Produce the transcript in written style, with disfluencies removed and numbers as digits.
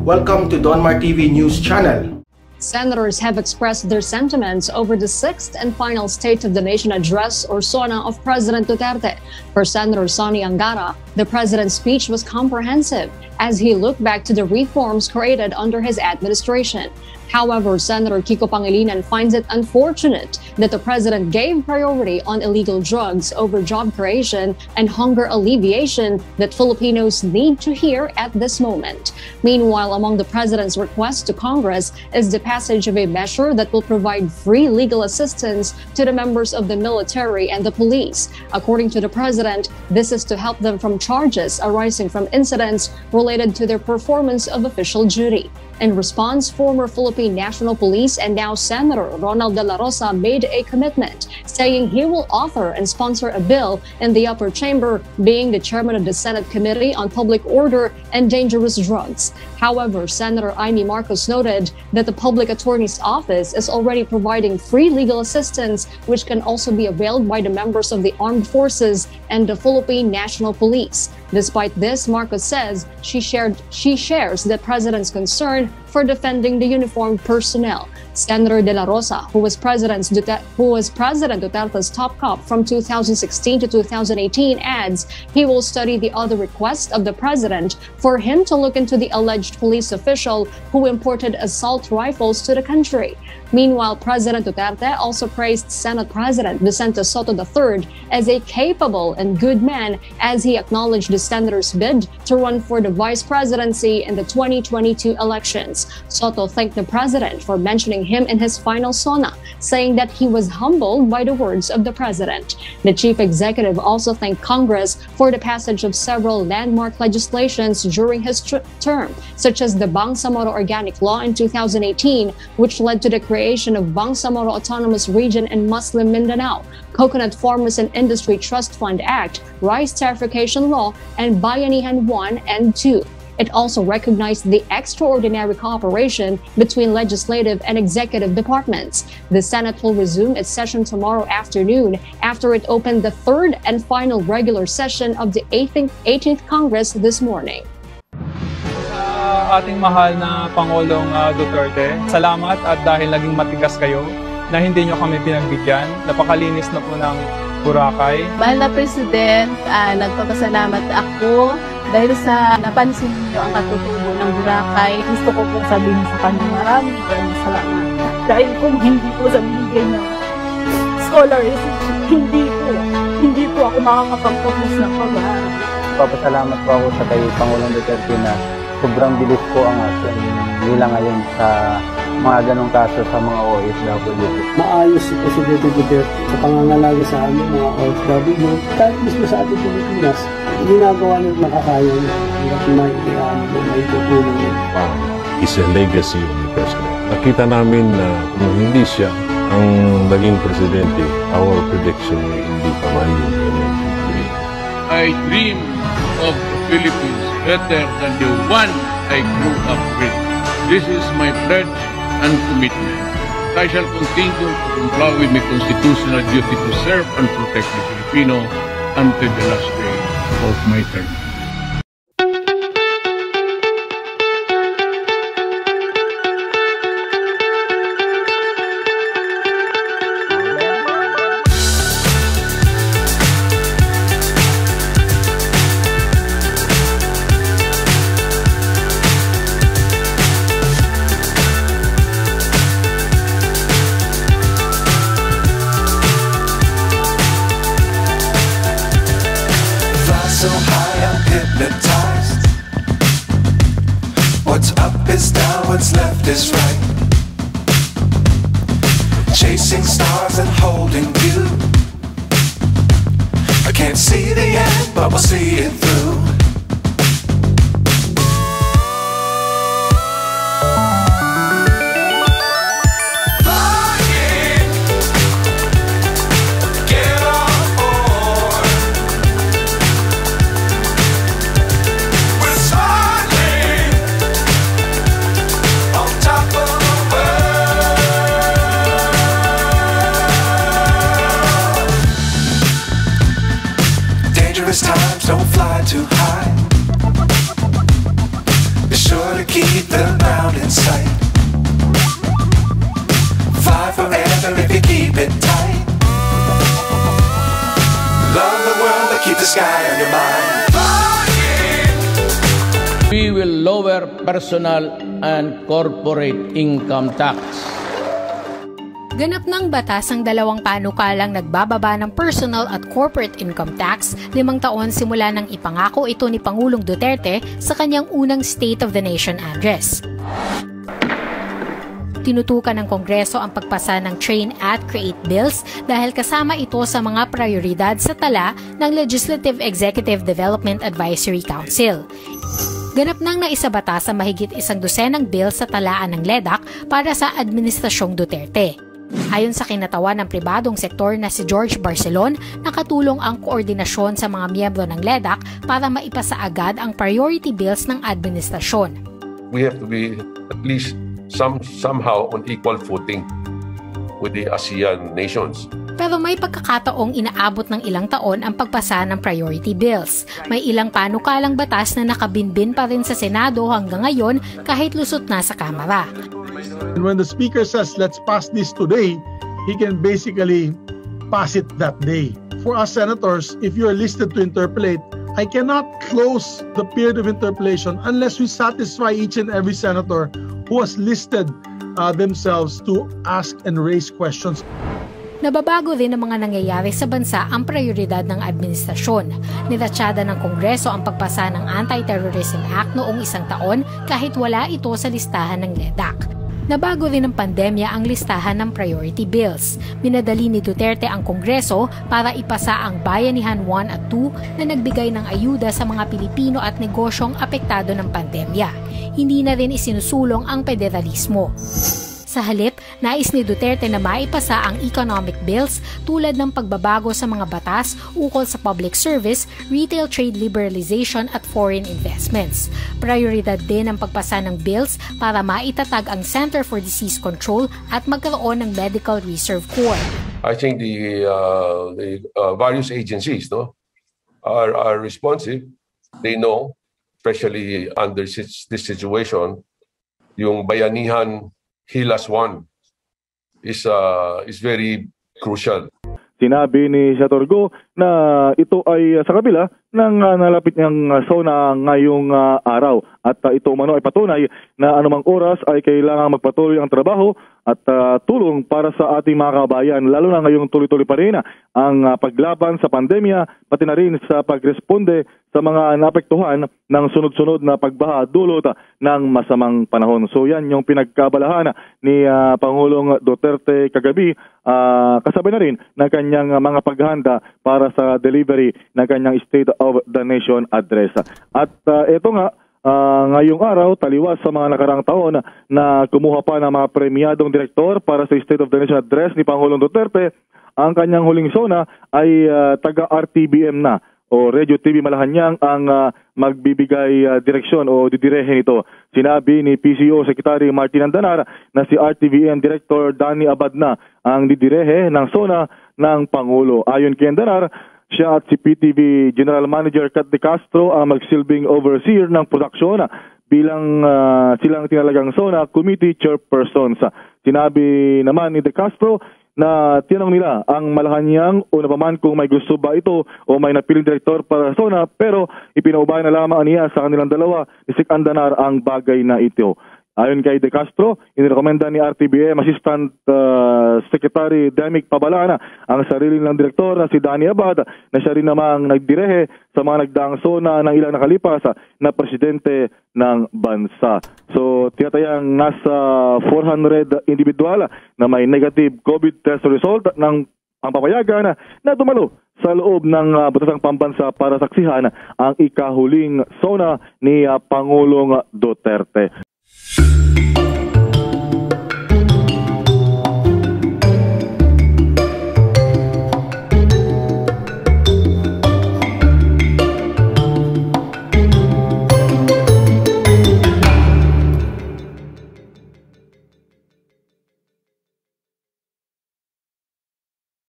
Welcome to Donmar TV News Channel. Senators have expressed their sentiments over the sixth and final State of the Nation address or SONA of President Duterte. For Senator Sonny Angara, the president's speech was comprehensive as he looked back to the reforms created under his administration. However, Senator Kiko Pangilinan finds it unfortunate that the president gave priority on illegal drugs over job creation and hunger alleviation that Filipinos need to hear at this moment. Meanwhile, among the president's requests to Congress is the passage of a measure that will provide free legal assistance to the members of the military and the police. According to the president, this is to help them from charges arising from incidents related to their performance of official duty. In response, former Philippine National Police and now Senator Ronald De La Rosa made a commitment, saying he will author and sponsor a bill in the upper chamber, being the chairman of the Senate Committee on Public Order and Dangerous Drugs. However, Senator Amy Marcos noted that the Public Attorney's Office is already providing free legal assistance, which can also be availed by the members of the Armed Forces and the Philippine National Police. Despite this, Marcos says she shares the president's concern for defending the uniformed personnel. Senator De La Rosa, who was President Duterte's top cop from 2016 to 2018, adds he will study the other request of the president for him to look into the alleged police official who imported assault rifles to the country. Meanwhile, President Duterte also praised Senate President Vicente Soto III as a capable and good man as he acknowledged the senator's bid to run for the vice presidency in the 2022 elections. Soto thanked the president for mentioning him in his final SONA, saying that he was humbled by the words of the president. The chief executive also thanked Congress for the passage of several landmark legislations during his term, such as the Bangsamoro Organic Law in 2018, which led to the creation of Bangsamoro Autonomous Region in Muslim Mindanao, Coconut Farmers and Industry Trust Fund Act, Rice Tarification Law, and Bayanihan 1 and 2. It also recognized the extraordinary cooperation between legislative and executive departments. The Senate will resume its session tomorrow afternoon after it opened the third and final regular session of the 18th Congress this morning. Ating mahal na Pangulong Duterte, salamat at dahil naging matigas kayo na hindi nyo kami pinagbigyan, napakalinis na po ng Boracay. Mahal na President, nagpapasalamat ako dahil sa napansin niyo ang katutubo ng Boracay. Gusto ko po sabihin sa kanya maraming salamat. Dahil kung hindi po sa binigay ng scholarship, hindi po ako makakapag-focus ng pag-aaral. Papasalamat po ako sa kay Pangulong Duterte na sobrang bilis po ang action nila ngayon sa mga ganong kaso sa mga OFW. Maayos si Presidente Duterte sa pangangalaga sa amin, mga OFW. Kahit mismo sa ating Pilipinas, ginagawa nila nakakaya at may tutulong nila. Is a legacy of the President. Nakita namin na kung hindi siya ang naging presidente, our prediction ay hindi pa man yung I dream of the Philippines better than the one I grew up with. This is my pledge and commitment. I shall continue to comply with my constitutional duty to serve and protect the Filipino until the last day of my term. So high I'm hypnotized. What's up is down, what's left is right. Chasing stars and holding you. I can't see the end, but we'll see it through. Times don't fly too high. sure to keep the ground in sight. Fly forever if you keep it tight. Love the world but keep the sky on your mind. We will lower personal and corporate income tax. Ganap ng batas ang dalawang panukalang nagbababa ng personal at corporate income tax 5 taon simula nang ipangako ito ni Pangulong Duterte sa kanyang unang State of the Nation address. Tinutukan ng Kongreso ang pagpasa ng Train at Create bills dahil kasama ito sa mga prioridad sa tala ng Legislative Executive Development Advisory Council. Ganap nang naisabata sa mahigit 100 bills sa talaan ng LEDAC para sa Administrasyong Duterte. Ayon sa kinatawan ng pribadong sektor na si George Barcelon, nakatulong ang koordinasyon sa mga miyembro ng LEDAC para maipasa agad ang priority bills ng administrasyon. We have to be at least somehow on equal footing with the ASEAN nations. Pero may pagkakataong inaabot ng ilang taon ang pagpasa ng priority bills. May ilang panukalang batas na nakabinbin pa rin sa Senado hanggang ngayon kahit lusot na sa Kamara. And when the Speaker says, let's pass this today, he can basically pass it that day. For us senators, if you are listed to interpolate, I cannot close the period of interpolation unless we satisfy each and every senator who has listed themselves to ask and raise questions. Nababago rin ang mga nangyayari sa bansa ang prioridad ng administrasyon. Niratsyada ng Kongreso ang pagpasa ng Anti-Terrorism Act noong 1 taon kahit wala ito sa listahan ng LEDAC. Nabago rin ng pandemya ang listahan ng priority bills. Minadali ni Duterte ang Kongreso para ipasa ang Bayanihan 1 at 2 na nagbigay ng ayuda sa mga Pilipino at negosyong apektado ng pandemya. Hindi na rin isinusulong ang federalismo. Sa halip, nais ni Duterte na maipasa ang economic bills tulad ng pagbabago sa mga batas ukol sa public service, retail trade liberalization at foreign investments. Prioridad din ang pagpasa ng bills para maitatag ang Center for Disease Control at magkaroon ng Medical Reserve Corps. I think the various agencies are responsive. They know, especially under this situation, yung Bayanihan Hilas 1 is very crucial. Sinabi ni Senator Go na ito ay sa kabila ng nalapit niyang SONA ngayong araw. At ito umano ay patunay na anumang oras ay kailangang magpatuloy ang trabaho at tulong para sa ating mga kabayan. Lalo na ngayong tuloy-tuloy pa rin ang paglaban sa pandemya, pati na rin sa pagresponde sa mga naapektuhan ng sunod-sunod na pagbaha dulot ng masamang panahon. So yan yung pinagkabalahan ni Pangulong Duterte kagabi, kasabay na rin ng kanyang mga paghahanda para sa delivery ng kanyang State of the Nation address. At ito nga, ngayong araw, taliwas sa mga nakarang taon na kumuha pa ng mga premyadong direktor para sa State of the Nation address ni Pangulong Duterte, ang kanyang huling SONA ay taga-RTBM na o Radio TV Malacanang ang magbibigay direksyon o didirehin ito. Sinabi ni PCO Secretary Martin Andanar na si RTVM Director Danny Abad na ang didirehe ng SONA ng Pangulo. Ayon kay Andanar, siya at si PTV General Manager Kat De Castro ang magsilbing overseer ng produksyon bilang silang tinalagang SONA Committee Chairpersons. Sinabi naman ni De Castro na tinanong nila ang Malacanang o napaman kung may gusto ba ito o may napiling direktor para sa SONA, pero ipinaubay na lamang niya sa kanilang dalawa ni Sec. Andanar ang bagay na ito. Ayon kay De Castro, inirekomenda ni RTBM Assistant Secretary Demic Pabalana ang sarili ng direktor na si Danny Abad na siya rin namang nagdirehe sa mga nagdaang SONA ng ilang nakalipas na presidente ng bansa. So tinatayang nasa 400 individual na may negative COVID test result ng ang papayagan na dumalo sa loob ng Batasang Pambansa para saksihan ang ikahuling SONA ni Pangulong Duterte.